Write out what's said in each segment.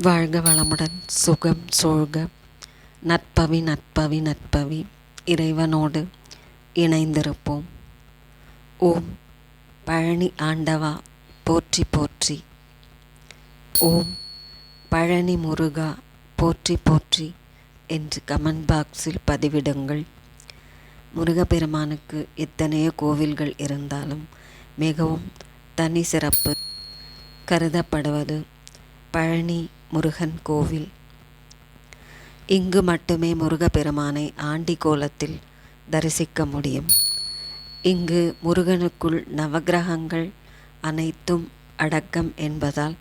வாழ்க வளமுடன், சுகம் சூழ்க. நற்பவி நற்பவி நற்பவி இறைவனோடு இணைந்திருப்போம். ஓம் பழனி ஆண்டவா போற்றி போற்றி. ஓம் பழனி முருகா போற்றி போற்றி என்று கமெண்ட் பாக்ஸில் பதிவிடுங்கள். முருகப்பெருமானுக்கு எத்தனையோ கோவில்கள் இருந்தாலும் மிகவும் தனி சிறப்பு கருதப்படுவது பழனி முருகன் கோவில். இங்கு மட்டுமே முருகப்பெருமானை ஆண்டி கோலத்தில் தரிசிக்க முடியும். இங்கு முருகனுக்குள் நவக்கிரகங்கள் அனைத்தும் அடக்கம் என்பதால்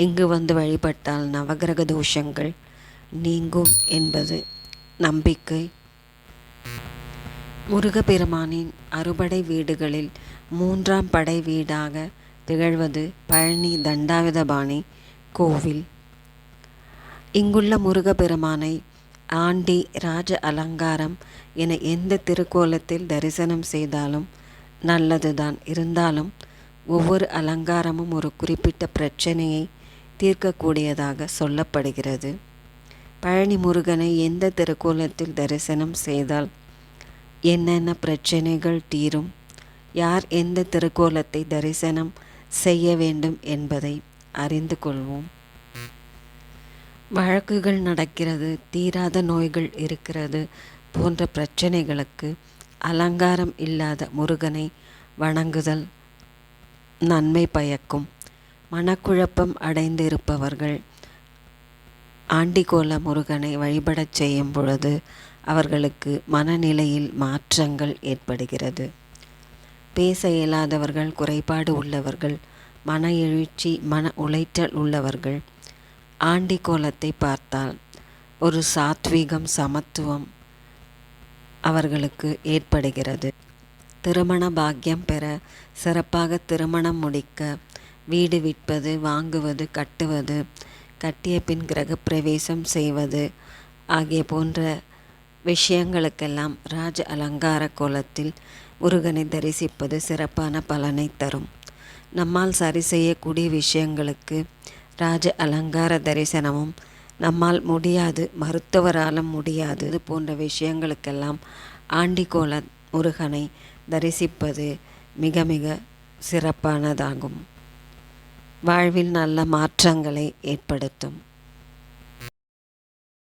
இங்கு வந்து வழிபட்டால் நவக்கிரக தோஷங்கள் நீங்கும் என்பது நம்பிக்கை. முருகப்பெருமானின் அறுபடை வீடுகளில் 3ஆம் படை வீடாக திகழ்வது பழனி தண்டாயுதபாணி கோவில். இங்குள்ள முருகப்பெருமானை ஆண்டி, ராஜ அலங்காரம் என எந்த திருக்கோலத்தில் தரிசனம் செய்தாலும் நல்லதுதான். இருந்தாலும் ஒவ்வொரு அலங்காரமும் ஒரு குறிப்பிட்ட பிரச்சனையை தீர்க்கக்கூடியதாக சொல்லப்படுகிறது. பழனி முருகனை எந்த திருக்கோலத்தில் தரிசனம் செய்தால் என்னென்ன பிரச்சனைகள் தீரும், யார் எந்த திருக்கோலத்தை தரிசனம் செய்ய வேண்டும் என்பதை அறிந்து கொள்வோம். வழக்குகள் நடக்கிறது, தீராத நோய்கள் இருக்கிறது போன்ற பிரச்சனைகளுக்கு அலங்காரம் இல்லாத முருகனை வணங்குதல் நன்மை பயக்கும். மனக்குழப்பம் அடைந்து இருப்பவர்கள் ஆண்டிகோல முருகனை வழிபடச் செய்யும் பொழுது அவர்களுக்கு மனநிலையில் மாற்றங்கள் ஏற்படுகிறது. பேச இயலாதவர்கள், குறைபாடு உள்ளவர்கள், மன எழுச்சி, மன உளைச்சல் உள்ளவர்கள் ஆண்டி கோலத்தை பார்த்தால் ஒரு சாத்வீகம், சமத்துவம் அவர்களுக்கு ஏற்படுகிறது. திருமண பாக்கியம் பெற, சிறப்பாக திருமணம் முடிக்க, வீடு விற்பது, வாங்குவது, கட்டுவது, கட்டிய பின் கிரகப்பிரவேசம் செய்வது ஆகிய போன்ற விஷயங்களுக்கெல்லாம் ராஜ அலங்கார கோலத்தில் முருகனை தரிசிப்பது சிறப்பான பலனை தரும். நம்மால் சரி செய்யக்கூடிய விஷயங்களுக்கு ராஜ அலங்கார தரிசனமும், நம்மால் முடியாது, மருத்துவராலும் முடியாது போன்ற விஷயங்களுக்கெல்லாம் ஆண்டிகோல முருகனை தரிசிப்பது மிக மிக சிறப்பானதாகும். வாழ்வில் நல்ல மாற்றங்களை ஏற்படுத்தும்.